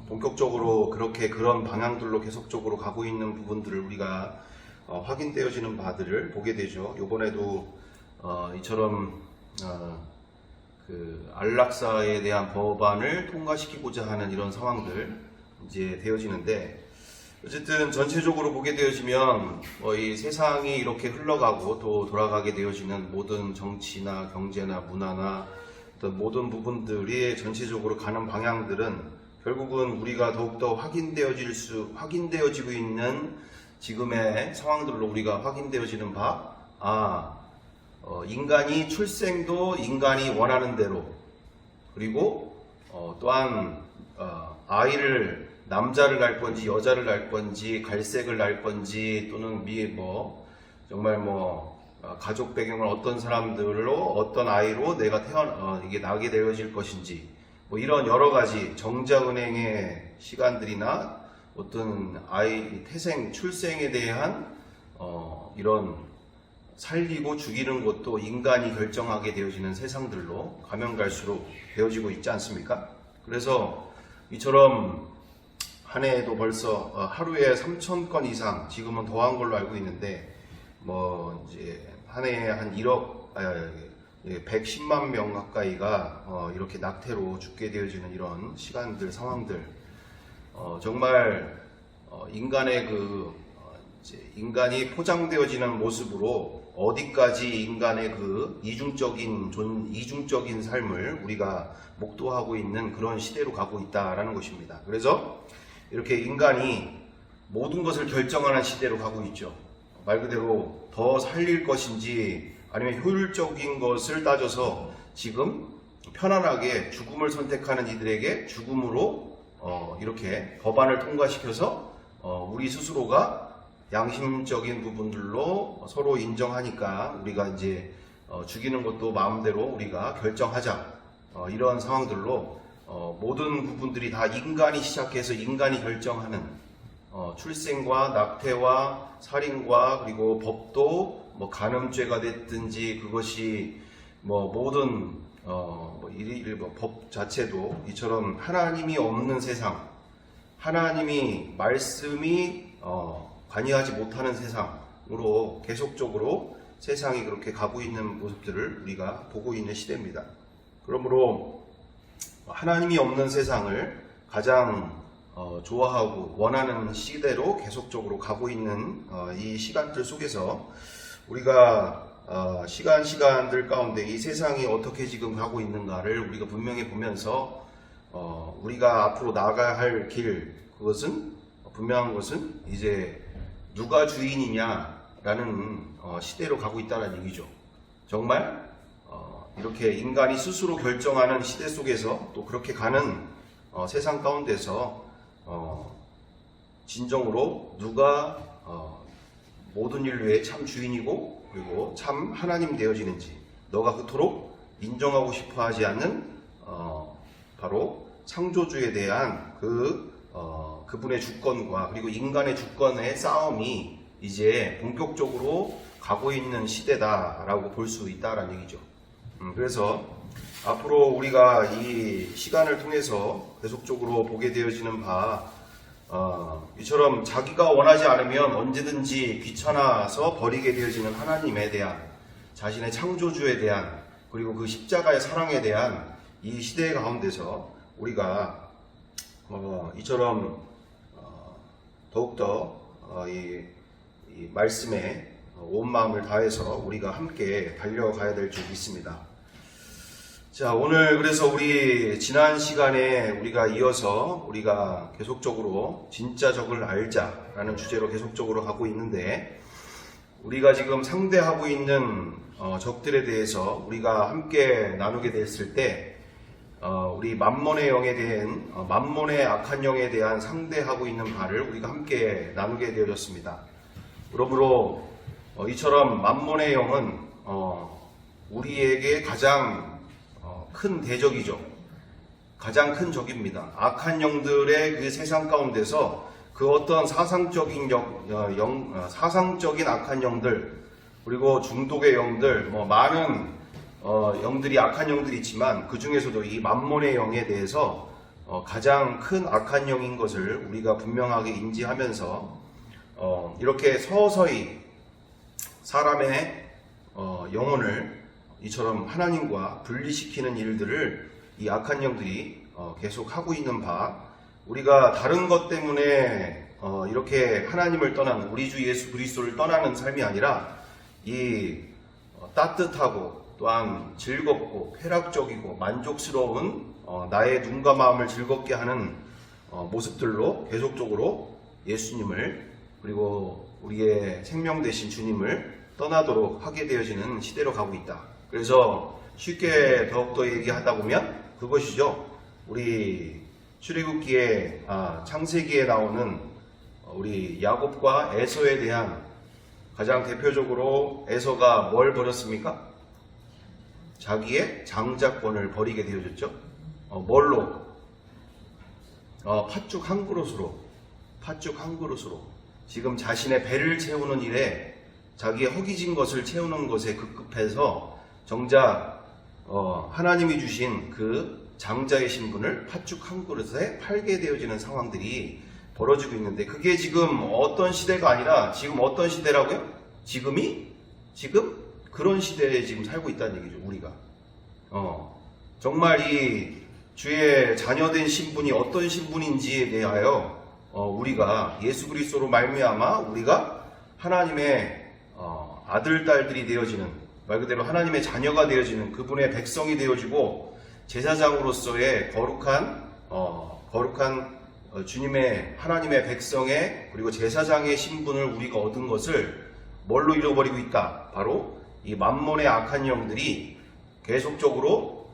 본격적으로 그런 방향들로 계속적으로 가고 있는 부분들을 우리가 확인되어지는 바들을 보게 되죠. 이번에도 이처럼 그 안락사에 대한 법안을 통과시키고자 하는 이런 상황들 이제 되어지는데, 어쨌든 전체적으로 보게 되어지면 이 세상이 이렇게 흘러가고 또 돌아가게 되어지는 모든 정치나 경제나 문화나 어떤 모든 부분들이 전체적으로 가는 방향들은 결국은 우리가 더욱더 확인되어지고 있는 지금의 상황들로 우리가 확인되어지는 인간이 출생도 인간이 원하는 대로, 그리고 또한 아이를 남자를 낳을 건지 여자를 낳을 건지 갈색을 낳을 건지 또는 정말 가족 배경을 어떤 사람들로 어떤 아이로 내가 이게 나게 되어질 것인지 이런 여러 가지 정자은행의 시간들이나 어떤 아이 태생 출생에 대한 이런 살리고 죽이는 것도 인간이 결정하게 되어지는 세상들로 가면 갈수록 되어지고 있지 않습니까? 그래서 이처럼 한 해에도 벌써 하루에 3,000건 이상, 지금은 더한 걸로 알고 있는데 이제 한 해에 한 110만 명 가까이가 이렇게 낙태로 죽게 되어지는 이런 시간들, 상황들, 정말 인간의 인간이 포장되어지는 모습으로 어디까지 인간의 이중적인 삶을 우리가 목도하고 있는 그런 시대로 가고 있다라는 것입니다. 그래서 이렇게 인간이 모든 것을 결정하는 시대로 가고 있죠. 말 그대로 더 살릴 것인지 아니면 효율적인 것을 따져서 지금 편안하게 죽음을 선택하는 이들에게 죽음으로 이렇게 법안을 통과시켜서 우리 스스로가 양심적인 부분들로 서로 인정하니까 우리가 이제 죽이는 것도 마음대로 우리가 결정하자, 이런 상황들로 모든 부분들이 다 인간이 시작해서 인간이 결정하는 출생과 낙태와 살인과 그리고 법도 간음죄가 됐든지 그것이 모든 법 자체도 이처럼 하나님이 없는 세상, 하나님이 말씀이 관여하지 못하는 세상으로 계속적으로 세상이 그렇게 가고 있는 모습들을 우리가 보고 있는 시대입니다. 그러므로 하나님이 없는 세상을 가장 좋아하고 원하는 시대로 계속적으로 가고 있는 이 시간들 속에서 우리가 시간들 가운데 이 세상이 어떻게 지금 가고 있는가를 우리가 분명히 보면서 우리가 앞으로 나아가야 할 길, 그것은 분명한 것은 이제 누가 주인이냐라는 시대로 가고 있다는 얘기죠. 정말 이렇게 인간이 스스로 결정하는 시대 속에서 또 그렇게 가는 세상 가운데서 진정으로 누가 모든 인류의 참 주인이고 그리고 참 하나님 되어지는지 너가 그토록 인정하고 싶어 하지 않는 바로 창조주에 대한 그분의 주권과 그리고 인간의 주권의 싸움이 이제 본격적으로 가고 있는 시대다라고 볼 수 있다라는 얘기죠. 그래서 앞으로 우리가 이 시간을 통해서 계속적으로 보게 되어지는 이처럼 자기가 원하지 않으면 언제든지 귀찮아서 버리게 되어지는 하나님에 대한, 자신의 창조주에 대한, 그리고 그 십자가의 사랑에 대한 이 시대 가운데서 우리가 이처럼 더욱더 이 말씀에 온 마음을 다해서 우리가 함께 달려가야 될 줄 믿습니다. 자, 오늘 그래서 우리 지난 시간에 우리가 이어서 우리가 계속적으로 진짜 적을 알자라는 주제로 계속적으로 가고 있는데, 우리가 지금 상대하고 있는 적들에 대해서 우리가 함께 나누게 됐을 때 우리 만몬의 영에 대한 만몬의 악한 영에 대한 상대하고 있는 바를 우리가 함께 나누게 되어졌습니다. 그러므로 이처럼 만몬의 영은 우리에게 가장 큰 대적이죠. 가장 큰 적입니다. 악한 영들의 그 세상 가운데서 그 어떤 사상적인 악한 영들, 그리고 중독의 영들, 많은 영들이, 악한 영들이 있지만 그 중에서도 이 만몬의 영에 대해서 가장 큰 악한 영인 것을 우리가 분명하게 인지하면서 이렇게 서서히 사람의 영혼을 이처럼 하나님과 분리시키는 일들을 이 악한 영들이 계속 하고 있는 바, 우리가 다른 것 때문에 이렇게 하나님을 떠나는, 우리 주 예수 그리스도를 떠나는 삶이 아니라 이 따뜻하고 또한 즐겁고 쾌락적이고 만족스러운 나의 눈과 마음을 즐겁게 하는 모습들로 계속적으로 예수님을, 그리고 우리의 생명 되신 주님을 떠나도록 하게 되어지는 시대로 가고 있다. 그래서 쉽게 더욱더 얘기하다 보면 그것이죠. 우리 출애굽기에 창세기에 나오는 우리 야곱과 에서에 대한, 가장 대표적으로 에서가 뭘 버렸습니까? 자기의 장자권을 버리게 되어졌죠. 뭘로? 팥죽 한 그릇으로 지금 자신의 배를 채우는 일에, 자기의 허기진 것을 채우는 것에 급급해서 정작 하나님이 주신 그 장자의 신분을 팥죽 한 그릇에 팔게 되어지는 상황들이 벌어지고 있는데, 그게 지금 어떤 시대가 아니라 지금 어떤 시대라고요? 지금 그런 시대에 지금 살고 있다는 얘기죠. 우리가 정말 이 주의 자녀된 신분이 어떤 신분인지에 대하여 우리가 예수 그리스도로 말미암아 우리가 하나님의 아들 딸들이 되어지는, 말 그대로 하나님의 자녀가 되어지는, 그분의 백성이 되어지고 제사장으로서의 거룩한 주님의, 하나님의 백성의, 그리고 제사장의 신분을 우리가 얻은 것을 뭘로 잃어버리고 있다? 바로 이 만몬의 악한 영들이 계속적으로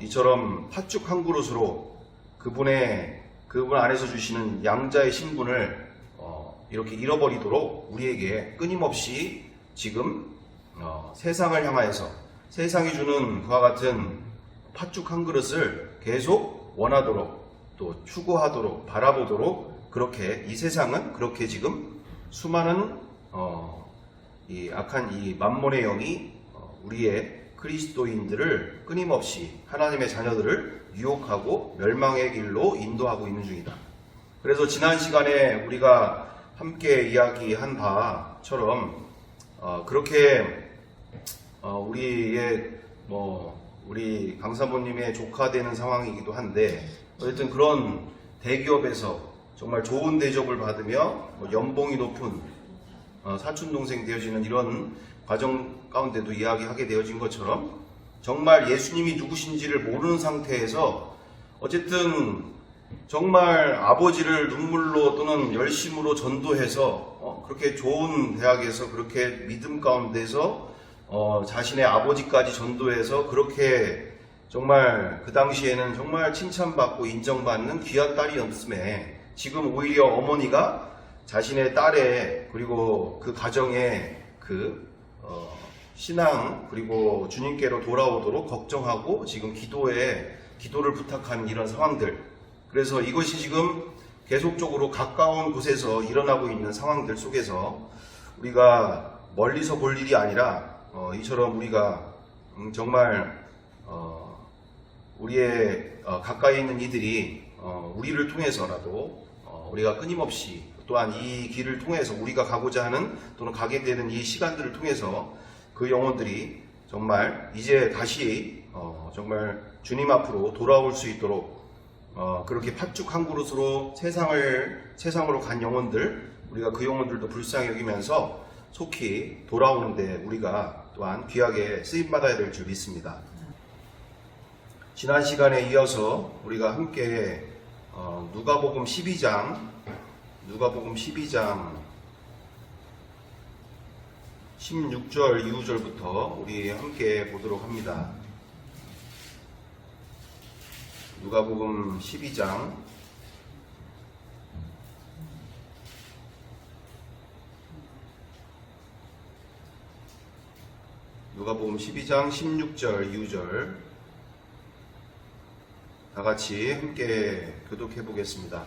이처럼 팥죽 한 그릇으로 그분 안에서 주시는 양자의 신분을 이렇게 잃어버리도록 우리에게 끊임없이 지금 세상을 향하여서 세상이 주는 그와 같은 팥죽 한 그릇을 계속 원하도록, 또 추구하도록, 바라보도록, 그렇게 이 세상은 그렇게 지금 수많은 이 악한 이 만몬의 영이 우리의 그리스도인들을 끊임없이, 하나님의 자녀들을 유혹하고 멸망의 길로 인도하고 있는 중이다. 그래서 지난 시간에 우리가 함께 이야기한 바처럼 그렇게 우리 강사모님의 조카 되는 상황이기도 한데, 어쨌든 그런 대기업에서 정말 좋은 대접을 받으며 연봉이 높은 사촌동생 되어지는 이런 과정 가운데도 이야기하게 되어진 것처럼, 정말 예수님이 누구신지를 모르는 상태에서 어쨌든 정말 아버지를 눈물로 또는 열심으로 전도해서 그렇게 좋은 대학에서 그렇게 믿음 가운데서 자신의 아버지까지 전도해서 그렇게 정말 그 당시에는 정말 칭찬받고 인정받는 귀한 딸이었음에, 지금 오히려 어머니가 자신의 딸의, 그리고 그 가정의 신앙, 그리고 주님께로 돌아오도록 걱정하고 지금 기도를 부탁하는 이런 상황들, 그래서 이것이 지금 계속적으로 가까운 곳에서 일어나고 있는 상황들 속에서 우리가 멀리서 볼 일이 아니라 이처럼 우리가 정말 우리의 가까이 있는 이들이 우리를 통해서라도 우리가 끊임없이, 또한 이 길을 통해서 우리가 가고자 하는 또는 가게 되는 이 시간들을 통해서 그 영혼들이 정말 이제 다시 정말 주님 앞으로 돌아올 수 있도록 그렇게 팥죽 한 그릇으로 세상으로 간 영혼들, 우리가 그 영혼들도 불쌍히 여기면서 속히 돌아오는데 우리가 또한 귀하게 쓰임받아야 될 줄 믿습니다. 지난 시간에 이어서 우리가 함께 누가복음 12장 16절 이후절부터 우리 함께 보도록 합니다. 누가복음 12장 16절 이후절 다같이 함께 교독해 보겠습니다.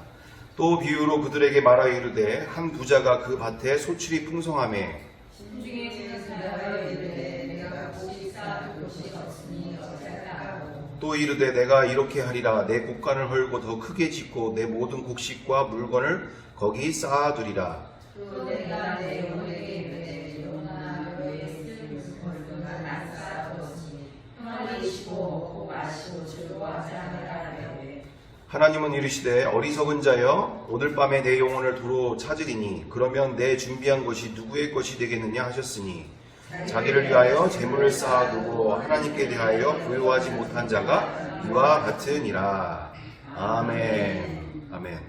또 비유로 그들에게 말하여 이르되 한 부자가 그 밭에 소출이 풍성하매 심중에 지는 부자가 이르되 내가 곳이 싸 곳이 없으니 어찌할까 하고 또 이르되 내가 이렇게 하리라. 내 곡간을 헐고 더 크게 짓고 내 모든 곡식과 물건을 거기 쌓아두리라. 또 내가 내 영혼에게 이르되 영혼아 너의 쓸 물건을 다 쌓아두었으니 평안히 쉬고 먹고 마시고 즐거워하자 하라. 하나님은 이르시되 어리석은 자여 오늘 밤에 내 영혼을 도로 찾으리니 그러면 내 준비한 것이 누구의 것이 되겠느냐 하셨으니 자기를 위하여 재물을 쌓아두고 하나님께 대하여 부요하지 못한 자가 이와 같으니라. 아멘. 아멘.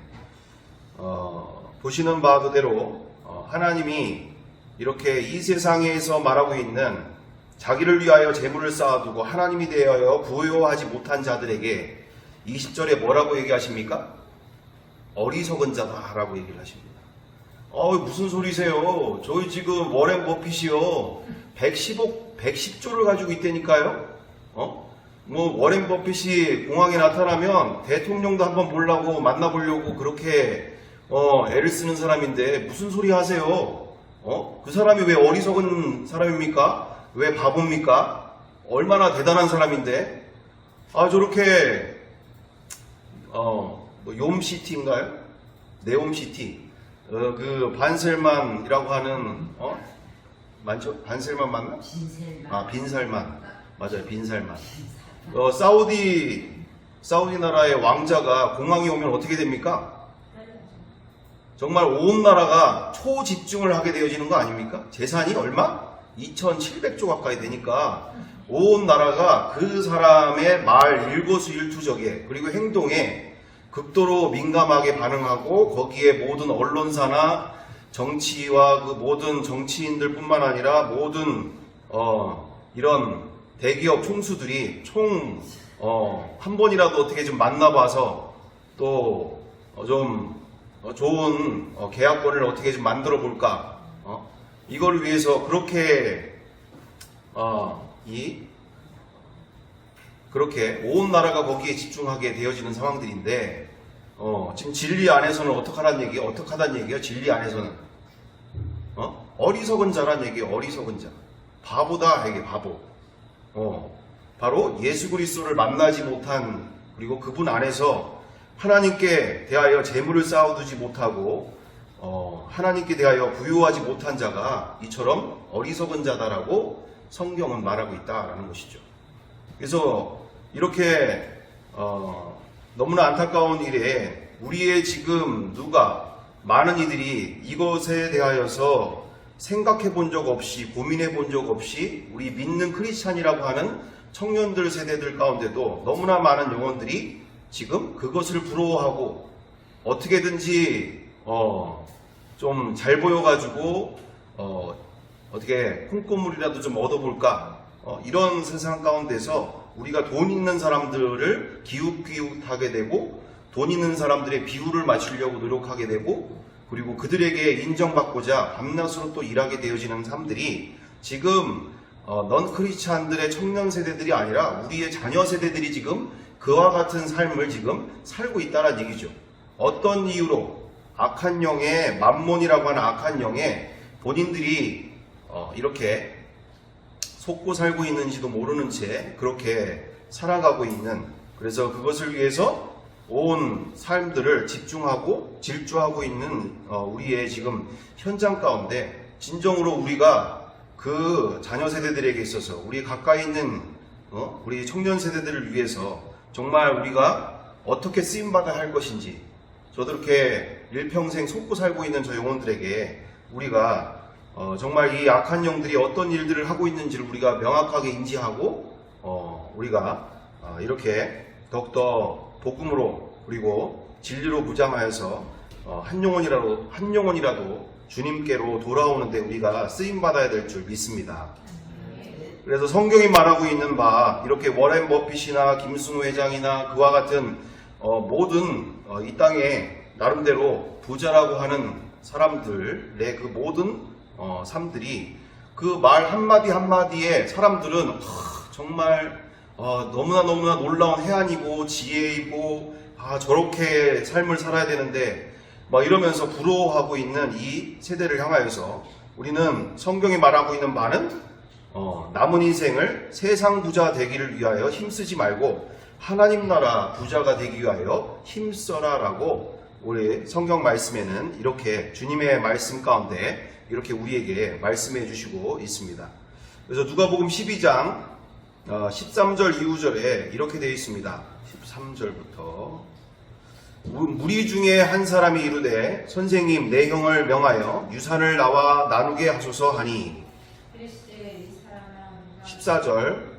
보시는 바 그대로 하나님이 이렇게 이 세상에서 말하고 있는 자기를 위하여 재물을 쌓아두고 하나님이 대하여 부요하지 못한 자들에게 20절에 뭐라고 얘기하십니까? 어리석은 자다라고 얘기를 하십니다. 무슨 소리세요? 저희 지금 워렌 버핏이요 110조를 가지고 있다니까요. 워렌 버핏이 공항에 나타나면 대통령도 한번 보려고 만나보려고 그렇게 애를 쓰는 사람인데 무슨 소리 하세요? 그 사람이 왜 어리석은 사람입니까? 왜 바보입니까? 얼마나 대단한 사람인데 저렇게 욤시티인가요? 네옴시티 그 반셀만이라고 하는 맞죠? 반셀만 맞나? 빈살만 맞아요. 빈살만. 사우디 나라의 왕자가 공항에 오면 어떻게 됩니까? 정말 온 나라가 초집중을 하게 되어지는 거 아닙니까? 재산이 얼마? 2,700조 가까이 되니까 온 나라가 그 사람의 말 일거수일투족에 그리고 행동에 극도로 민감하게 반응하고 거기에 모든 언론사나 정치와 그 모든 정치인들 뿐만 아니라 모든 이런 대기업 총수들이 한 번이라도 어떻게 좀 만나봐서 또 좀 좋은 계약권을 어떻게 좀 만들어 볼까 이걸 위해서 그렇게 그렇게 온 나라가 거기에 집중하게 되어지는 상황들인데 지금 진리 안에서는 어떡하란 얘기예요? 진리 안에서는 어리석은 자란 얘기예요. 어리석은 자, 바보다 이게 바보. 바로 예수 그리스도를 만나지 못한 그리고 그분 안에서 하나님께 대하여 재물을 쌓아두지 못하고 하나님께 대하여 부유하지 못한 자가 이처럼 어리석은 자다라고 성경은 말하고 있다라는 것이죠. 그래서 이렇게 너무나 안타까운 일에 우리의 지금 많은 이들이 이것에 대하여서 생각해 본 적 없이 고민해 본 적 없이 우리 믿는 크리스찬이라고 하는 청년들 세대들 가운데도 너무나 많은 영혼들이 지금 그것을 부러워하고 어떻게든지 좀 잘 보여가지고 어떻게 콩고물이라도 좀 얻어볼까 이런 세상 가운데서 우리가 돈 있는 사람들을 기웃기웃하게 되고 돈 있는 사람들의 비율을 맞추려고 노력하게 되고 그리고 그들에게 인정받고자 밤낮으로 또 일하게 되어지는 사람들이 지금 넌 크리스찬들의 청년 세대들이 아니라 우리의 자녀 세대들이 지금 그와 같은 삶을 지금 살고 있다는 얘기죠. 어떤 이유로 악한 영의 맘몬이라고 하는 악한 영에 본인들이 이렇게 속고 살고 있는지도 모르는 채 그렇게 살아가고 있는 그래서 그것을 위해서 온 삶들을 집중하고 질주하고 있는 우리의 지금 현장 가운데 진정으로 우리가 그 자녀 세대들에게 있어서 우리 가까이 있는 우리 청년 세대들을 위해서 정말 우리가 어떻게 쓰임받아야 할 것인지 저도 이렇게 일평생 속고 살고 있는 저 영혼들에게 우리가 정말 이 악한 영들이 어떤 일들을 하고 있는지를 우리가 명확하게 인지하고 우리가 이렇게 더욱더 복음으로 그리고 진리로 무장하여서 한 영혼이라도 주님께로 돌아오는데 우리가 쓰임받아야 될 줄 믿습니다. 그래서 성경이 말하고 있는 바 이렇게 워렌 버핏이나 김순호 회장이나 그와 같은 모든 이 땅에 나름대로 부자라고 하는 사람들의 그 모든 삶들이 그 말 한마디 한마디에 사람들은 정말 너무나 놀라운 해안이고 지혜이고 저렇게 삶을 살아야 되는데 막 이러면서 부러워하고 있는 이 세대를 향하여서 우리는 성경이 말하고 있는 바는 남은 인생을 세상 부자 되기를 위하여 힘쓰지 말고 하나님 나라 부자가 되기 위하여 힘써라 라고 우리 성경 말씀에는 이렇게 주님의 말씀 가운데 이렇게 우리에게 말씀해 주시고 있습니다. 그래서 누가복음 12장 13절 이후절에 이렇게 되어 있습니다. 13절부터 무리 중에 한 사람이 이르되 선생님 내 형을 명하여 유산을 나와 나누게 하소서 하니 14절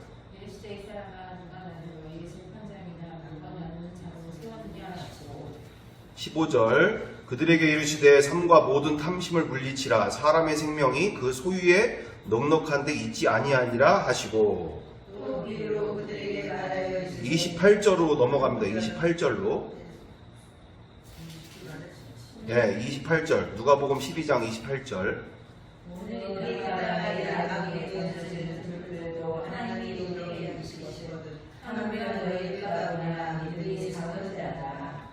15절 그들에게 이르시되 삶과 모든 탐심을 물리치라 사람의 생명이 그 소유에 넉넉한 데 있지 아니하니라 하시고 28절로 넘어갑니다. 28절로 28절 누가복음 12장 28절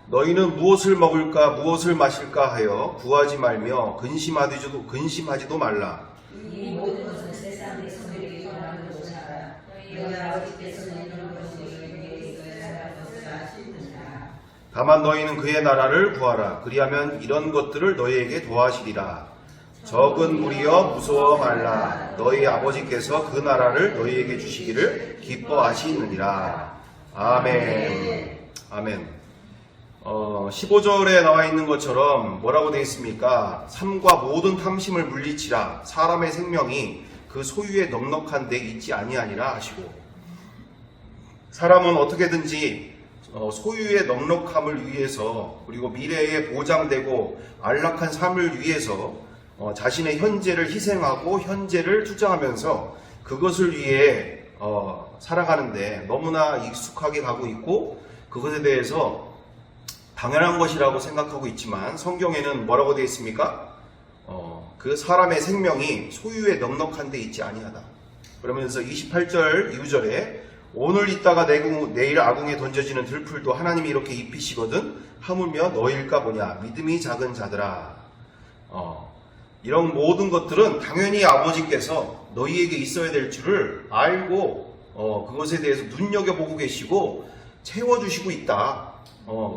너희는 무엇을 먹을까 무엇을 마실까 하여 구하지 말며 근심하지도 말라. 이 모든 것은 세상 백성들에게 전하는 것이라. 너희 아버지께서는 이런 것이 너희에게 있어야 할 것을 아시느니라. 다만 너희는 그의 나라를 구하라. 그리하면 이런 것들을 너희에게 더하시리라. 적은 무리여 무서워 말라. 너희 아버지께서 그 나라를 너희에게 주시기를 기뻐하시느니라. 아멘. 아멘. 15절에 나와 있는 것처럼 뭐라고 되어 있습니까? 삶과 모든 탐심을 물리치라. 사람의 생명이 그 소유에 넉넉한 데 있지 아니하니라 하시고 사람은 어떻게든지 소유의 넉넉함을 위해서 그리고 미래에 보장되고 안락한 삶을 위해서 자신의 현재를 희생하고 현재를 투자하면서 그것을 위해 살아가는데 너무나 익숙하게 가고 있고 그것에 대해서 당연한 것이라고 생각하고 있지만 성경에는 뭐라고 되어 있습니까? 그 사람의 생명이 소유에 넉넉한 데 있지 아니하다. 그러면서 28절 이후절에 오늘 있다가 내일 아궁에 던져지는 들풀도 하나님이 이렇게 입히시거든 하물며 너희일까 보냐 믿음이 작은 자들아. 이런 모든 것들은 당연히 아버지께서 너희에게 있어야 될 줄을 알고 그것에 대해서 눈여겨보고 계시고 채워주시고 있다.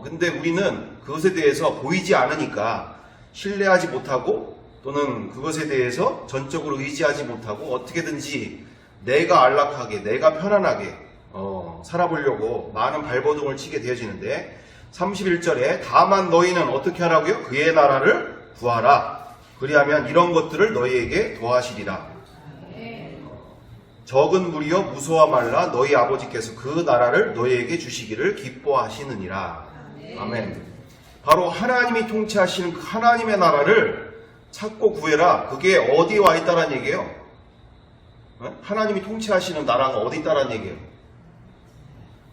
근데 우리는 그것에 대해서 보이지 않으니까 신뢰하지 못하고 또는 그것에 대해서 전적으로 의지하지 못하고 어떻게든지 내가 안락하게 내가 편안하게 살아보려고 많은 발버둥을 치게 되어지는데 31절에 다만 너희는 어떻게 하라고요? 그의 나라를 구하라. 그리하면 이런 것들을 너희에게 더하시리라. 적은 무리여 무서워 말라. 너희 아버지께서 그 나라를 너희에게 주시기를 기뻐하시느니라. 아멘. 바로 하나님이 통치하시는 그 하나님의 나라를 찾고 구해라. 그게 어디에 와 있다는 얘기예요? 하나님이 통치하시는 나라가 어디 있다는 얘기예요?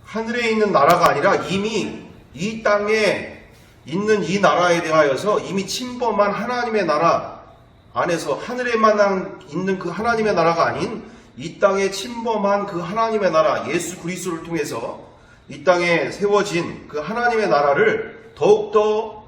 하늘에 있는 나라가 아니라 이미 이 땅에 있는 이 나라에 대하여서 이미 침범한 하나님의 나라 안에서 하늘에만 있는 그 하나님의 나라가 아닌 이 땅에 침범한 그 하나님의 나라 예수 그리스도를 통해서 이 땅에 세워진 그 하나님의 나라를 더욱더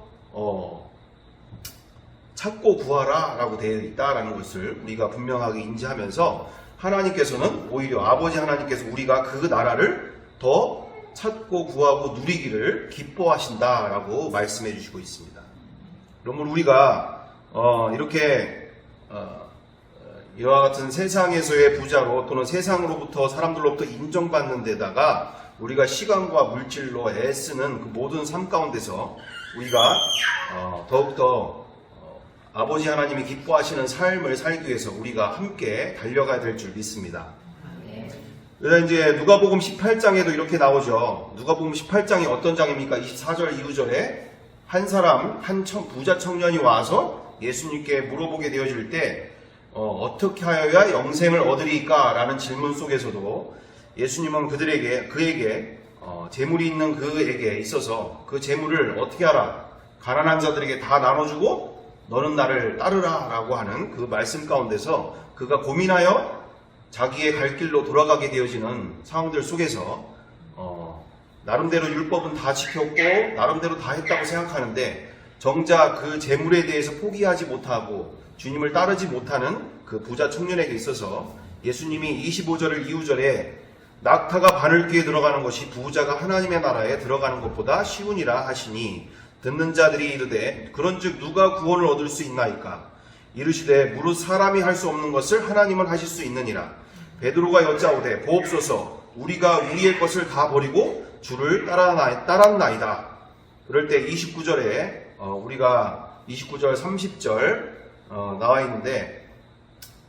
찾고 구하라 라고 되어 있다라는 것을 우리가 분명하게 인지하면서 하나님께서는 오히려 아버지 하나님께서 우리가 그 나라를 더 찾고 구하고 누리기를 기뻐하신다라고 말씀해 주시고 있습니다. 그러면 우리가 이렇게 이와 같은 세상에서의 부자로 또는 세상으로부터 사람들로부터 인정받는 데다가 우리가 시간과 물질로 애쓰는 그 모든 삶 가운데서 우리가 더욱더 아버지 하나님이 기뻐하시는 삶을 살기 위해서 우리가 함께 달려가야 될 줄 믿습니다. 그래서 이제 누가복음 18장에도 이렇게 나오죠. 누가복음 18장이 어떤 장입니까? 24절 이후절에 한 부자 청년이 와서 예수님께 물어보게 되어질 때 어떻게 하여야 영생을 얻으리까? 라는 질문 속에서도 예수님은 그에게 재물이 있는 그에게 있어서 그 재물을 어떻게 하라? 가난한 자들에게 다 나눠주고 너는 나를 따르라 라고 하는 그 말씀 가운데서 그가 고민하여 자기의 갈 길로 돌아가게 되어지는 상황들 속에서 나름대로 율법은 다 지켰고 나름대로 다 했다고 생각하는데 정작 그 재물에 대해서 포기하지 못하고 주님을 따르지 못하는 그 부자 청년에게 있어서 예수님이 25절을 이후절에 낙타가 바늘귀에 들어가는 것이 부자가 하나님의 나라에 들어가는 것보다 쉬우니라 하시니 듣는 자들이 이르되 그런즉 누가 구원을 얻을 수 있나이까 이르시되 무릇 사람이 할 수 없는 것을 하나님은 하실 수 있느니라. 베드로가 여짜오되 보옵소서 우리가 우리의 것을 다 버리고 주를 따랐나이다. 그럴 때 29절에 우리가 29절 30절 나와 있는데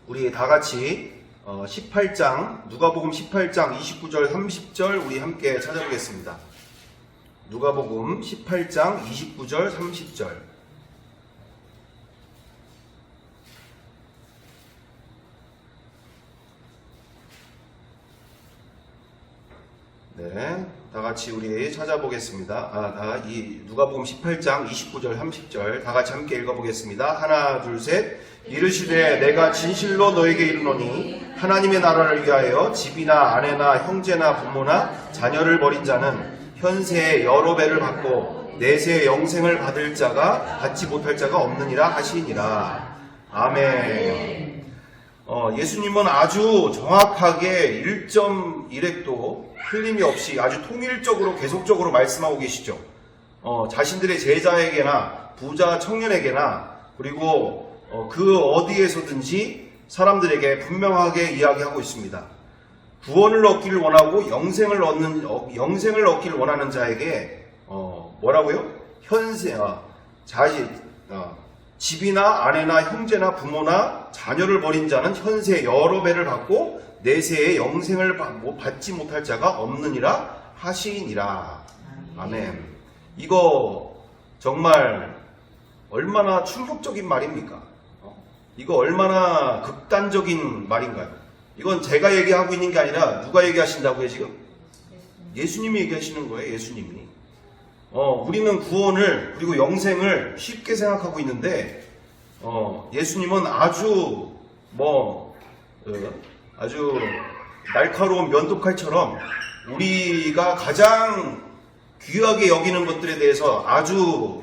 우리 다 같이 18장 누가복음 18장 29절 30절 우리 함께 찾아보겠습니다. 누가복음 18장 29절 30절. 네, 다 같이 우리 찾아보겠습니다. 이 누가복음 18장 29절 30절 다 같이 함께 읽어보겠습니다. 하나, 둘, 셋. 이르시되 내가 진실로 너에게 이르노니 하나님의 나라를 위하여 집이나 아내나 형제나 부모나 자녀를 버린 자는 현세에 여러 배를 받고 내세에 영생을 받을 자가 받지 못할 자가 없느니라 하시니라. 아멘. 예수님은 아주 정확하게 1.1획도 틀림이 없이 아주 통일적으로 계속적으로 말씀하고 계시죠. 자신들의 제자에게나 부자 청년에게나 그리고 그 어디에서든지 사람들에게 분명하게 이야기하고 있습니다. 구원을 얻기를 원하고 영생을 얻기를 원하는 자에게 뭐라고요? 집이나 아내나 형제나 부모나 자녀를 버린 자는 현세 여러 배를 받고 내세에 영생을 받지 못할 자가 없느니라 하시니라. 아멘. 이거 정말 얼마나 충격적인 말입니까? 이거 얼마나 극단적인 말인가요? 이건 제가 얘기하고 있는 게 아니라 누가 얘기하신다고요 지금? 예수님이 얘기하시는 거예요. 예수님이. 우리는 구원을 그리고 영생을 쉽게 생각하고 있는데 예수님은 아주 아주 날카로운 면도칼처럼 우리가 가장 귀하게 여기는 것들에 대해서 아주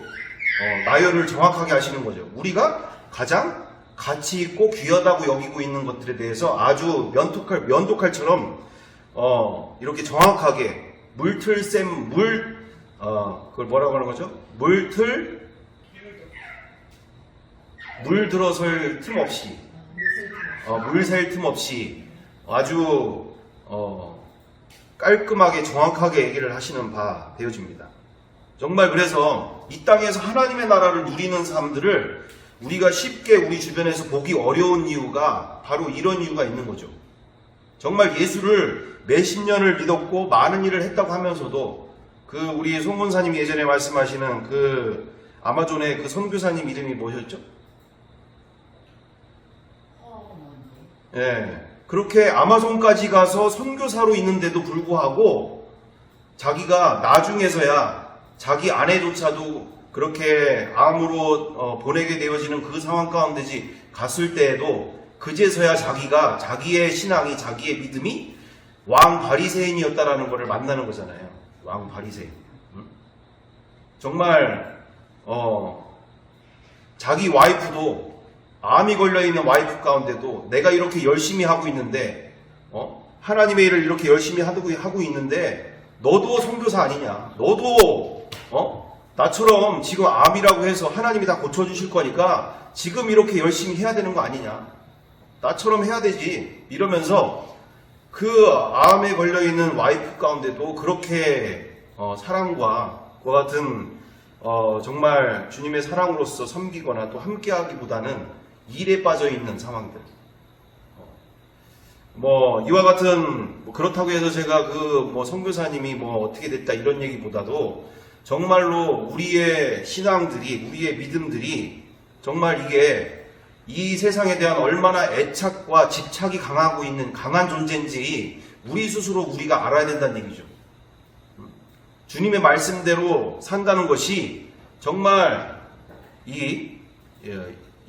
나열을 정확하게 하시는 거죠. 우리가 가장 가치 있고 귀하다고 여기고 있는 것들에 대해서 아주 면도칼처럼 이렇게 정확하게 그걸 뭐라고 하는 거죠? 물 들어설 틈 없이 물샐 틈 없이 아주 깔끔하게 정확하게 얘기를 하시는 바 되어집니다. 정말 그래서 이 땅에서 하나님의 나라를 누리는 사람들을 우리가 쉽게 우리 주변에서 보기 어려운 이유가 바로 이런 이유가 있는 거죠. 정말 예수를 몇십 년을 믿었고 많은 일을 했다고 하면서도 우리 송문사님이 예전에 말씀하시는 아마존의 그 선교사님 이름이 뭐셨죠? 예, 그렇게 아마존까지 가서 선교사로 있는데도 불구하고 자기가 나중에서야 자기 아내조차도 그렇게 암으로 보내게 되어지는 그 상황 가운데지 갔을 때에도 그제서야 자기의 신앙이 자기의 믿음이 왕 바리새인이었다라는 것을 만나는 거잖아요. 왕 바리새인. 정말 자기 와이프도 암이 걸려있는 와이프 가운데도 내가 이렇게 열심히 하고 있는데 하나님의 일을 이렇게 열심히 하고 있는데 너도 선교사 아니냐, 너도 나처럼 지금 암이라고 해서 하나님이 다 고쳐주실 거니까 지금 이렇게 열심히 해야 되는 거 아니냐, 나처럼 해야 되지, 이러면서 그 암에 걸려있는 와이프 가운데도 그렇게 사랑과 그와 같은 정말 주님의 사랑으로서 섬기거나 또 함께하기보다는 일에 빠져있는 상황들. 이와 같은 그렇다고 해서 제가 선교사님이 어떻게 됐다 이런 얘기보다도 정말로 우리의 신앙들이, 우리의 믿음들이 정말 이게 이 세상에 대한 얼마나 애착과 집착이 강하고 있는 강한 존재인지 우리 스스로 우리가 알아야 된다는 얘기죠. 주님의 말씀대로 산다는 것이 정말 이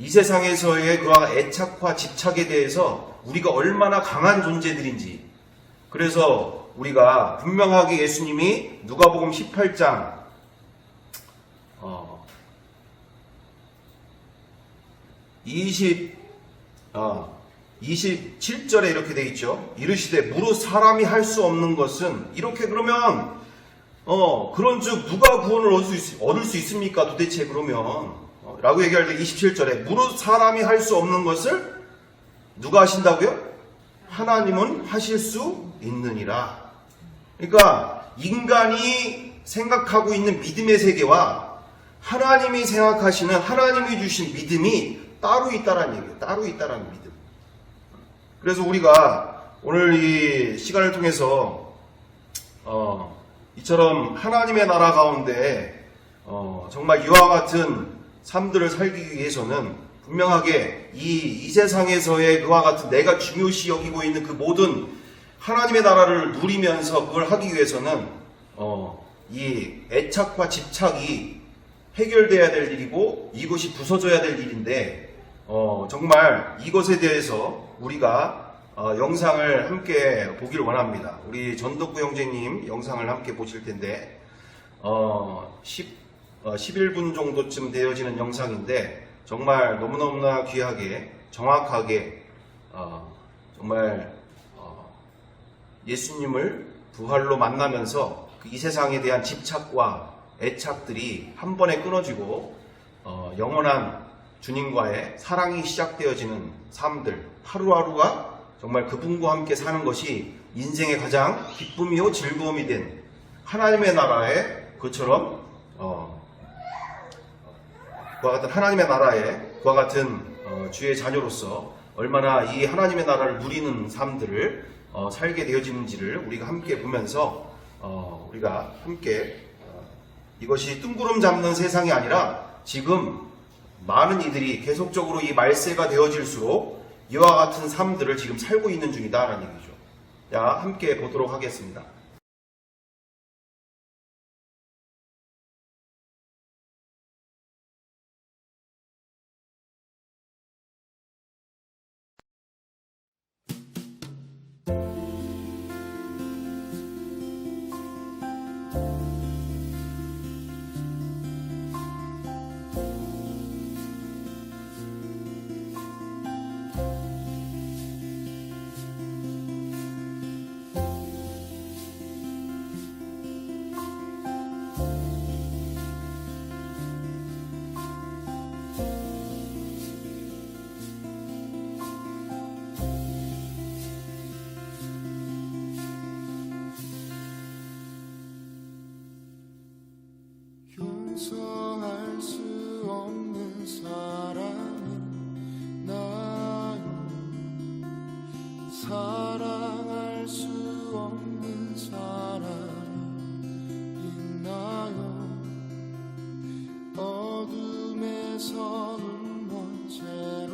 세상에서의 그러한 애착과 집착에 대해서 우리가 얼마나 강한 존재들인지, 그래서 우리가 분명하게 예수님이 누가복음 18장 28 27절에 이렇게 돼 있죠. 이르시되 무릇 사람이 할 수 없는 것은, 이렇게 그러면 그런즉 누가 구원을 얻을 수 있습니까? 도대체 그러면 라고 얘기할 때 27절에 무릇 사람이 할 수 없는 것을 누가 하신다고요? 하나님은 하실 수 있느니라. 그러니까 인간이 생각하고 있는 믿음의 세계와 하나님이 생각하시는, 하나님이 주신 믿음이 따로 있다라는 얘기예요. 따로 있다라는 믿음. 그래서 우리가 오늘 이 시간을 통해서 이처럼 하나님의 나라 가운데 정말 이와 같은 삶들을 살기 위해서는 분명하게 이 세상에서의 그와 같은 내가 중요시 여기고 있는 그 모든 하나님의 나라를 누리면서 그걸 하기 위해서는 이 애착과 집착이 해결돼야 될 일이고 이것이 부서져야 될 일인데, 정말 이것에 대해서 우리가 영상을 함께 보길 원합니다. 우리 전덕구 형제님 영상을 함께 보실 텐데 11분 정도쯤 되어지는 영상인데 정말 너무너무나 귀하게 정확하게 정말 예수님을 부활로 만나면서 이 세상에 대한 집착과 애착들이 한 번에 끊어지고 영원한 주님과의 사랑이 시작되어지는 삶들, 하루하루가 정말 그분과 함께 사는 것이 인생의 가장 기쁨이요 즐거움이 된 하나님의 나라의 그처럼 그와 같은 하나님의 나라의 그와 같은 주의 자녀로서 얼마나 이 하나님의 나라를 누리는 삶들을 살게 되어지는지를 우리가 함께 보면서 우리가 함께 이것이 뜬구름 잡는 세상이 아니라 지금 많은 이들이 계속적으로 이 말세가 되어질수록 이와 같은 삶들을 지금 살고 있는 중이다라는 얘기죠. 자, 함께 보도록 하겠습니다. 용서할 수 없는 사람은 나요. 사랑할 수 없는 사람은 있나요. 어둠에서 눈먼 채로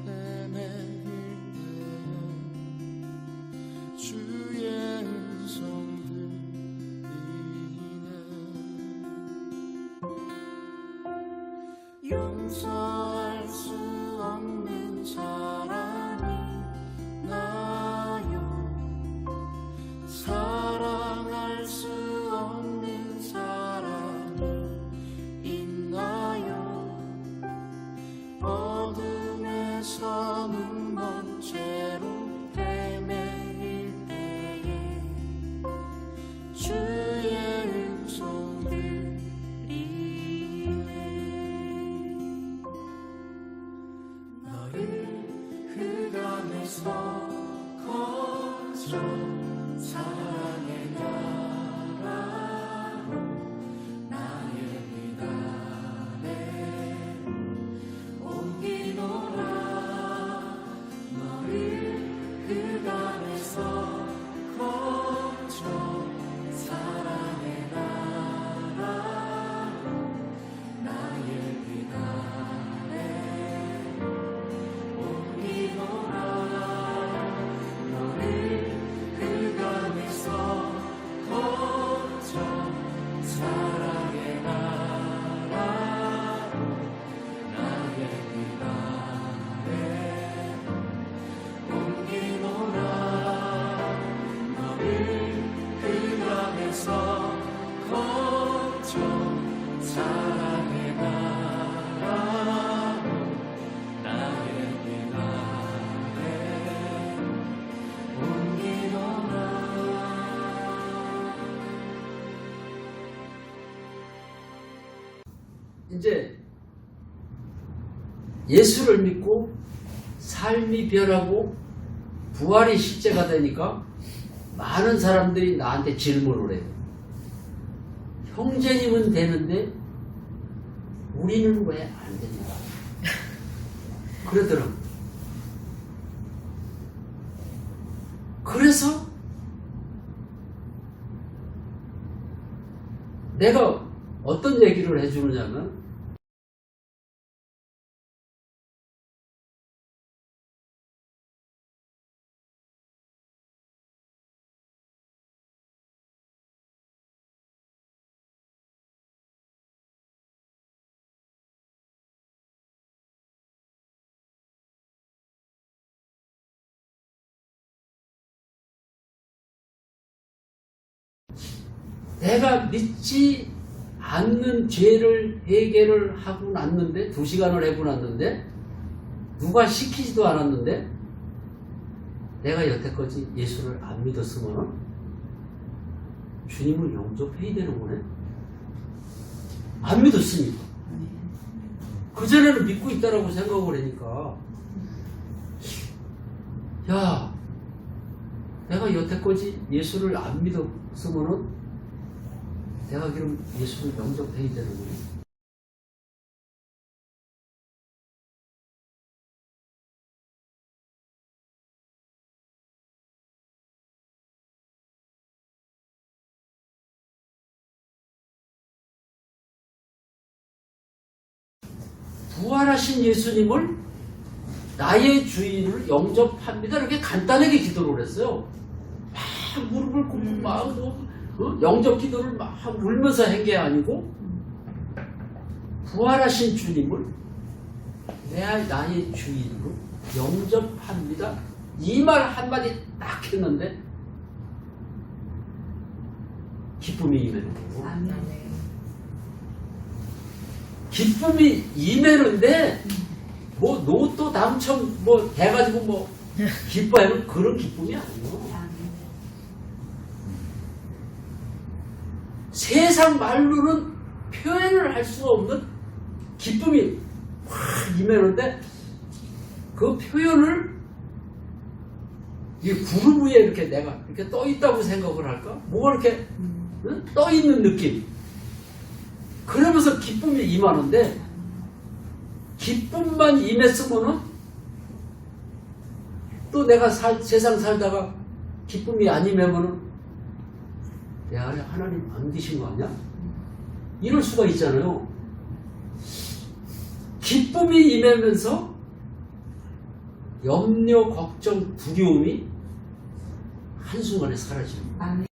헤매일 때 주의 음성 용서할 수 없는 사람이 나요. 사랑할 수 없는 사람이 있나요. 어둠에서 눈먼 채로 헤매일 때에 주의 음성을 거쳐 사랑의 나라로 나의 미간에 옮기노라. 너를 그 강에서 거쳐 이제 예수를 믿고 삶이 변하고 부활이 실제가 되니까 많은 사람들이 나한테 질문을 해요. 형제님은 되는데 우리는 왜 안 되냐? 그러더라고. 그래서 내가 어떤 얘기를 해주느냐면, 내가 믿지 않는 죄를 해결을 하고 났는데, 2시간을 해고 났는데, 누가 시키지도 않았는데, 내가 여태까지 예수를 안 믿었으면 주님을 영접해야 되는 거네. 안 믿었으니까. 그전에는 믿고 있다라고 생각을 하니까, 야, 내가 여태까지 예수를 안 믿었으면은 내가 그럼 예수를 영접해야 되는 거예요. 부활하신 예수님을 나의 주인을 영접합니다. 이렇게 간단하게 기도를 했어요. 막 무릎을 꿇고 막 영접 기도를 막 울면서 한 게 아니고, 부활하신 주님을 나의 주인으로 영접합니다. 이 말 한마디 딱 했는데 기쁨이 임하는 거고, 기쁨이 임하는데 뭐 로또 당첨 뭐 해가지고 뭐 기뻐하는 그런 기쁨이 아니에요. 세상 말로는 표현을 할 수가 없는 기쁨이 확 임하는데, 그 표현을 이 구름 위에 이렇게 내가 이렇게 떠 있다고 생각을 할까? 뭐가 이렇게 떠 있는 느낌. 그러면서 기쁨이 임하는데, 기쁨만 임했으면은 또 내가 세상 살다가 기쁨이 안 임하면은 내 안에 하나님 안 계신 거 아니야? 이럴 수가 있잖아요. 기쁨이 임하면서 염려, 걱정, 두려움이 한순간에 사라지는 거예요.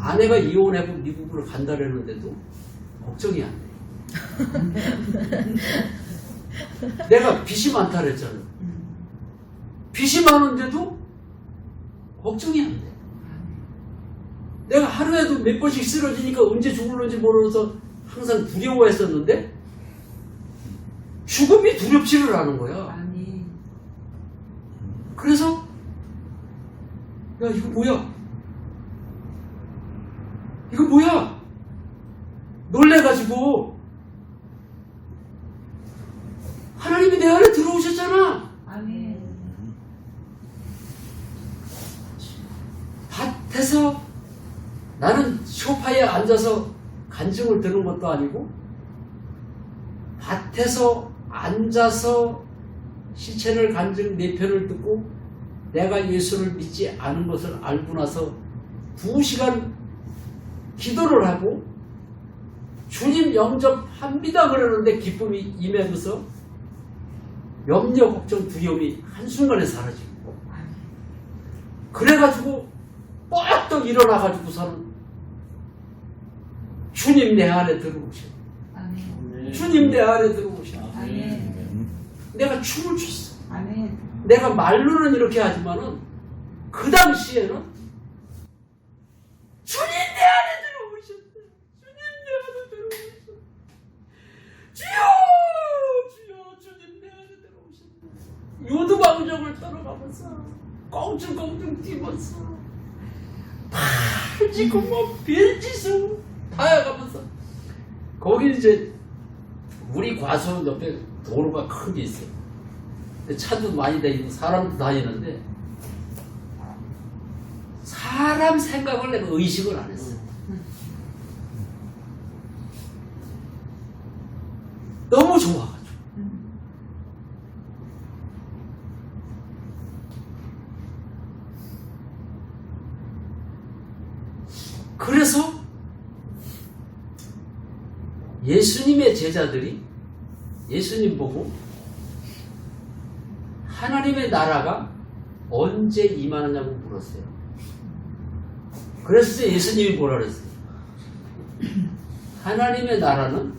아내가 이혼하고 미국으로 간다라는데도 걱정이 안 돼. 내가 빚이 많다 그랬잖아. 빚이 많은데도 걱정이 안 돼. 내가 하루에도 몇 번씩 쓰러지니까 언제 죽을는지 모르면서 항상 두려워했었는데 죽음이 두렵지를 않은 거야. 그래서 야, 이거 뭐야? 이거 뭐야? 놀래가지고 하나님이 내 안에 들어오셨잖아. 밭에서 나는 소파에 앉아서 간증을 들은 것도 아니고, 밭에서 앉아서 시체를 간증 4편을 듣고 내가 예수를 믿지 않은 것을 알고 나서 2시간 기도를 하고 주님 영접합니다 그러는데 기쁨이 임하면서 염려, 걱정, 두려움이 한순간에 사라지고, 그래가지고 뻗떡 일어나가지고서는 주님 내 안에 들어오셔. 주님 내 안에 들어오셔. 내가 춤을 췄어. 아멘. 내가 말로는 이렇게 하지만은 그 당시에는 주님 내 안에 들어오셨다. 주님 내 안에 들어오셨다. 주여 주여 주님 내 안에 들어오셨다. 요두방정을 떨어가면서 꽁충꽁충 뛰면서 팔지고 뭐 별짓을 다해가면서 거기 이제 우리 과수 옆에 도로가 큰 게 있어요. 차도 많이 다니고 사람도 다니는데 사람 생각을 내가 의식을 안 했어요. 너무 좋아가지고. 그래서 예수님의 제자들이 예수님 보고 하나님의 나라가 언제 임하느냐고 물었어요. 그래서 예수님이 뭐라 그랬어요? 하나님의 나라는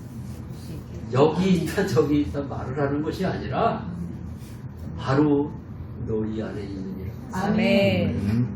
여기 있다 저기 있다 말을 하는 것이 아니라 바로 너희 안에 있느니라. 아멘.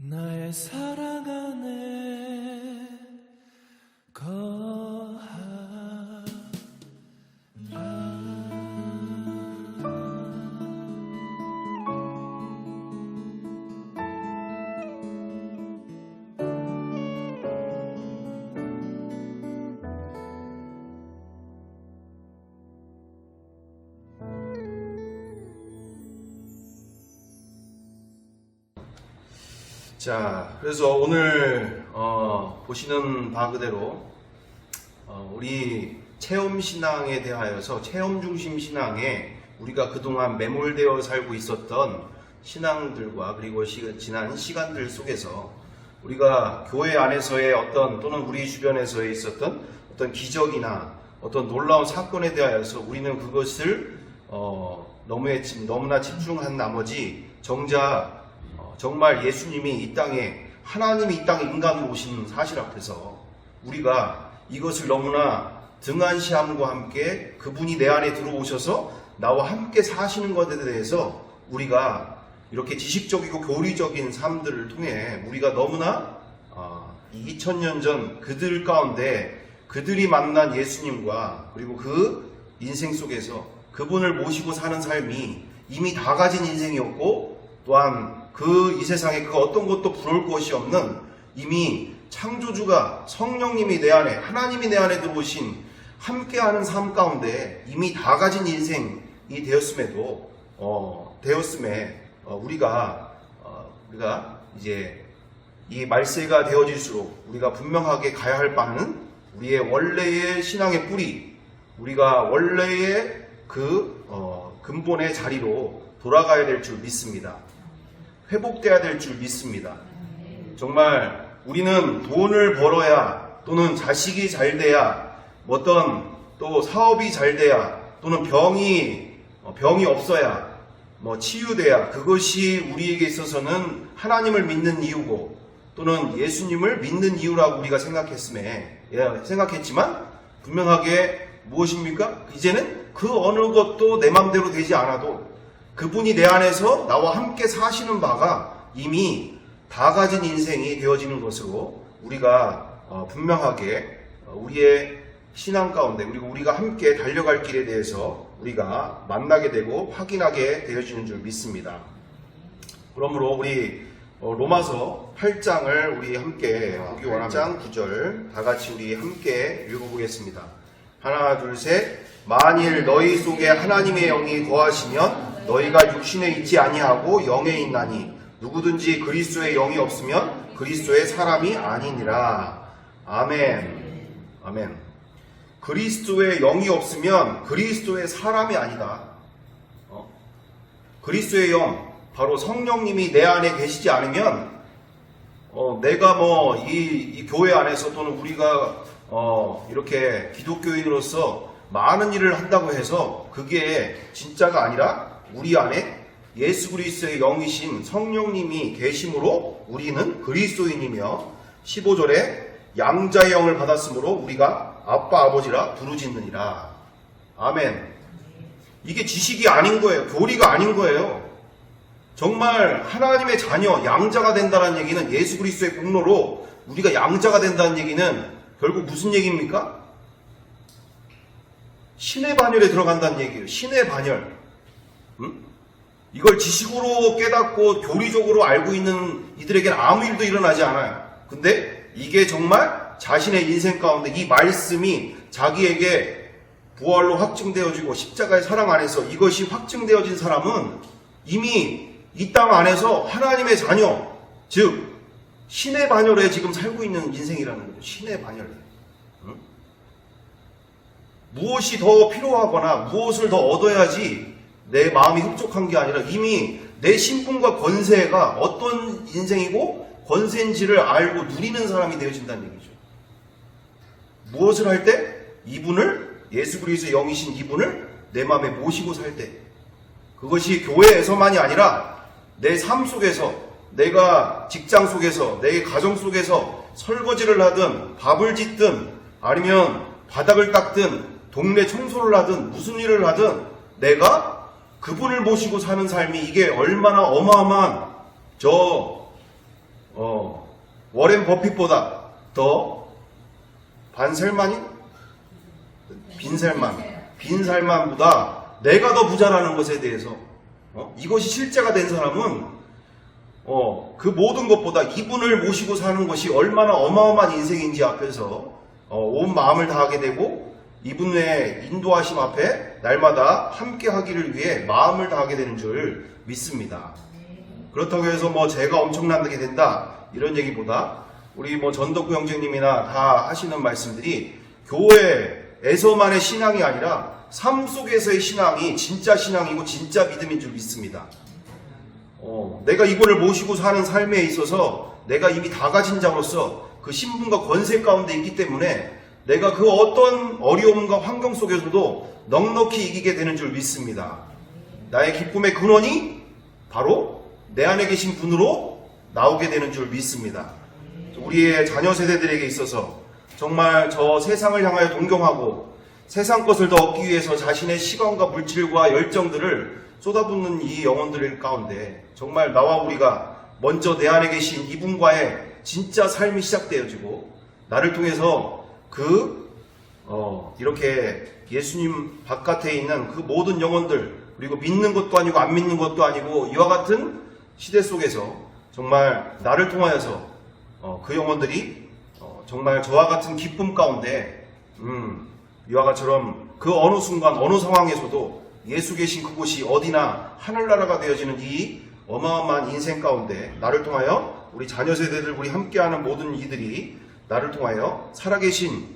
나의 사랑 안에 거하라. 자, 그래서 오늘 보시는 바 그대로 우리 체험신앙에 대하여서 체험중심 신앙에 우리가 그동안 매몰되어 살고 있었던 신앙들과 그리고 지난 시간들 속에서 우리가 교회 안에서의 또는 우리 주변에서 있었던 어떤 기적이나 어떤 놀라운 사건에 대하여서 우리는 그것을 너무나 집중한 나머지 정작 정말 예수님이 이 땅에 하나님이 이 땅에 인간으로 오신 사실 앞에서 우리가 이것을 너무나 등한시함과 함께 그분이 내 안에 들어오셔서 나와 함께 사시는 것에 대해서 우리가 이렇게 지식적이고 교리적인 삶들을 통해 우리가 너무나 2000년 전 그들 가운데 그들이 만난 예수님과 그리고 그 인생 속에서 그분을 모시고 사는 삶이 이미 다 가진 인생이었고 또한 이 세상에 그 어떤 것도 부러울 것이 없는 이미 창조주가 성령님이 내 안에 하나님이 내 안에 들어오신 함께하는 삶 가운데 이미 다 가진 인생이 되었음에 우리가 이제 이 말세가 되어질수록 우리가 분명하게 가야 할 바는 우리의 원래의 신앙의 뿌리, 우리가 원래의 근본의 자리로 돌아가야 될 줄 믿습니다. 회복돼야 될 줄 믿습니다. 정말 우리는 돈을 벌어야 또는 자식이 잘 돼야 어떤 또 사업이 잘 돼야 또는 병이 없어야 치유돼야 그것이 우리에게 있어서는 하나님을 믿는 이유고 또는 예수님을 믿는 이유라고 우리가 생각했지만 분명하게 무엇입니까? 이제는 그 어느 것도 내 맘대로 되지 않아도 그분이 내 안에서 나와 함께 사시는 바가 이미 다 가진 인생이 되어지는 것으로 우리가 분명하게 우리의 신앙 가운데 그리고 우리가 함께 달려갈 길에 대해서 우리가 만나게 되고 확인하게 되어지는 줄 믿습니다. 그러므로 우리 로마서 8장을 우리 함께 보기 원합니다. 8장 9절 다 같이 우리 함께 읽어보겠습니다. 하나 둘 셋. 만일 너희 속에 하나님의 영이 거하시면 너희가 육신에 있지 아니하고 영에 있나니 누구든지 그리스도의 영이 없으면 그리스도의 사람이 아니니라. 아멘. 아멘. 그리스도의 영이 없으면 그리스도의 사람이 아니다. 그리스도의 영, 바로 성령님이 내 안에 계시지 않으면 내가 이 교회 안에서 또는 우리가 이렇게 기독교인으로서 많은 일을 한다고 해서 그게 진짜가 아니라 우리 안에 예수 그리스도의 영이신 성령님이 계심으로 우리는 그리스도인이며 15절에 양자의 영을 받았으므로 우리가 아빠 아버지라 부르짖느니라. 아멘. 이게 지식이 아닌 거예요. 교리가 아닌 거예요. 정말 하나님의 자녀 양자가 된다는 얘기는 예수 그리스도의 공로로 우리가 양자가 된다는 얘기는 결국 무슨 얘기입니까? 신의 반열에 들어간다는 얘기예요. 신의 반열. 이걸 지식으로 깨닫고 교리적으로 알고 있는 이들에게는 아무 일도 일어나지 않아요. 근데 이게 정말 자신의 인생 가운데 이 말씀이 자기에게 부활로 확증되어지고 십자가의 사랑 안에서 이것이 확증되어진 사람은 이미 이 땅 안에서 하나님의 자녀, 즉 신의 반열에 지금 살고 있는 인생이라는 거죠. 신의 반열에. 무엇이 더 필요하거나 무엇을 더 얻어야지 내 마음이 흡족한 게 아니라 이미 내 신분과 권세가 어떤 인생이고 권세인지를 알고 누리는 사람이 되어진다는 얘기죠. 무엇을 할 때? 이분을, 예수 그리스도의 영이신 이분을 내 마음에 모시고 살 때. 그것이 교회에서만이 아니라 내 삶 속에서, 내가 직장 속에서, 내 가정 속에서 설거지를 하든 밥을 짓든 아니면 바닥을 닦든 동네 청소를 하든 무슨 일을 하든 내가 그분을 모시고 사는 삶이 이게 얼마나 어마어마한 워렌 버핏보다 더 반셀만인? 빈살만보다 내가 더 부자라는 것에 대해서 이것이 실제가 된 사람은 그 모든 것보다 이분을 모시고 사는 것이 얼마나 어마어마한 인생인지 앞에서 온 마음을 다하게 되고 이분의 인도하심 앞에 날마다 함께 하기를 위해 마음을 다하게 되는 줄 믿습니다. 그렇다고 해서 제가 엄청나게 된다 이런 얘기보다 우리 전덕구 형제님이나 다 하시는 말씀들이 교회에서만의 신앙이 아니라 삶 속에서의 신앙이 진짜 신앙이고 진짜 믿음인 줄 믿습니다. 내가 이분을 모시고 사는 삶에 있어서 내가 이미 다 가진 자로서 그 신분과 권세 가운데 있기 때문에 내가 그 어떤 어려움과 환경 속에서도 넉넉히 이기게 되는 줄 믿습니다. 나의 기쁨의 근원이 바로 내 안에 계신 분으로 나오게 되는 줄 믿습니다. 우리의 자녀 세대들에게 있어서 정말 저 세상을 향하여 동경하고 세상 것을 더 얻기 위해서 자신의 시간과 물질과 열정들을 쏟아붓는 이 영혼들 가운데 정말 나와 우리가 먼저 내 안에 계신 이분과의 진짜 삶이 시작되어지고 나를 통해서 이렇게 예수님 바깥에 있는 그 모든 영혼들 그리고 믿는 것도 아니고 안 믿는 것도 아니고 이와 같은 시대 속에서 정말 나를 통하여서 그 영혼들이 정말 저와 같은 기쁨 가운데 이와 같처럼 그 어느 순간 어느 상황에서도 예수 계신 그곳이 어디나 하늘나라가 되어지는 이 어마어마한 인생 가운데 나를 통하여 우리 자녀 세대들 우리 함께하는 모든 이들이 나를 통하여 살아계신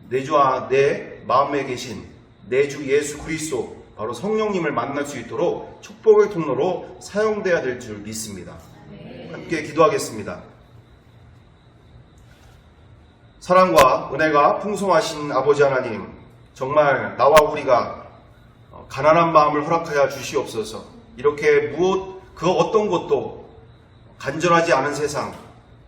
내 주와 내 마음에 계신 내 주 예수 그리스도 바로 성령님을 만날 수 있도록 축복의 통로로 사용돼야 될 줄 믿습니다. 함께 기도하겠습니다. 사랑과 은혜가 풍성하신 아버지 하나님, 정말 나와 우리가 가난한 마음을 허락하여 주시옵소서. 이렇게 그 어떤 것도 간절하지 않은 세상,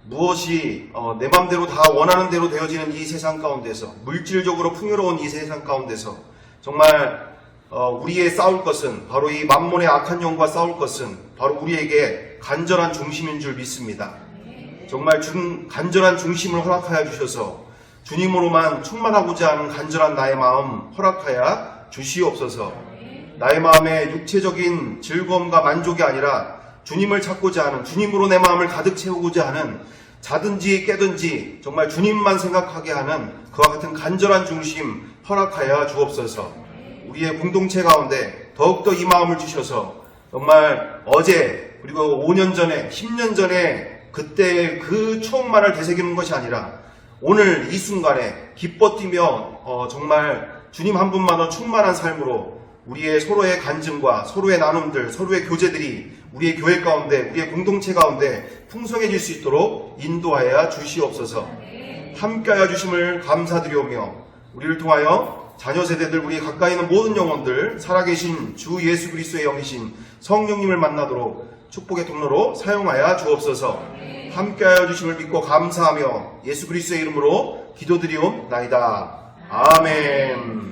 무엇이 내 맘대로 다 원하는 대로 되어지는 이 세상 가운데서, 물질적으로 풍요로운 이 세상 가운데서 정말 우리의 싸울 것은, 바로 이 만몬의 악한 영과 싸울 것은 바로 우리에게 간절한 중심인 줄 믿습니다. 정말 간절한 중심을 허락하여 주셔서 주님으로만 충만하고자 하는 간절한 나의 마음 허락하여 주시옵소서. 나의 마음에 육체적인 즐거움과 만족이 아니라 주님을 찾고자 하는, 주님으로 내 마음을 가득 채우고자 하는, 자든지 깨든지 정말 주님만 생각하게 하는 그와 같은 간절한 중심 허락하여 주옵소서. 우리의 공동체 가운데 더욱더 이 마음을 주셔서 정말 어제 그리고 5년 전에 10년 전에 그때 그 추억만을 되새기는 것이 아니라 오늘 이 순간에 기뻐 뛰며 정말 주님 한 분만으로 충만한 삶으로 우리의 서로의 간증과 서로의 나눔들, 서로의 교제들이 우리의 교회 가운데, 우리의 공동체 가운데 풍성해질 수 있도록 인도하여 주시옵소서. 함께하여 주심을 감사드리오며 우리를 통하여 자녀 세대들, 우리 가까이 있는 모든 영혼들, 살아계신 주 예수 그리스도의 영이신 성령님을 만나도록 축복의 통로로 사용하여 주옵소서. 함께하여 주심을 믿고 감사하며 예수 그리스도의 이름으로 기도드리옵나이다. 아멘.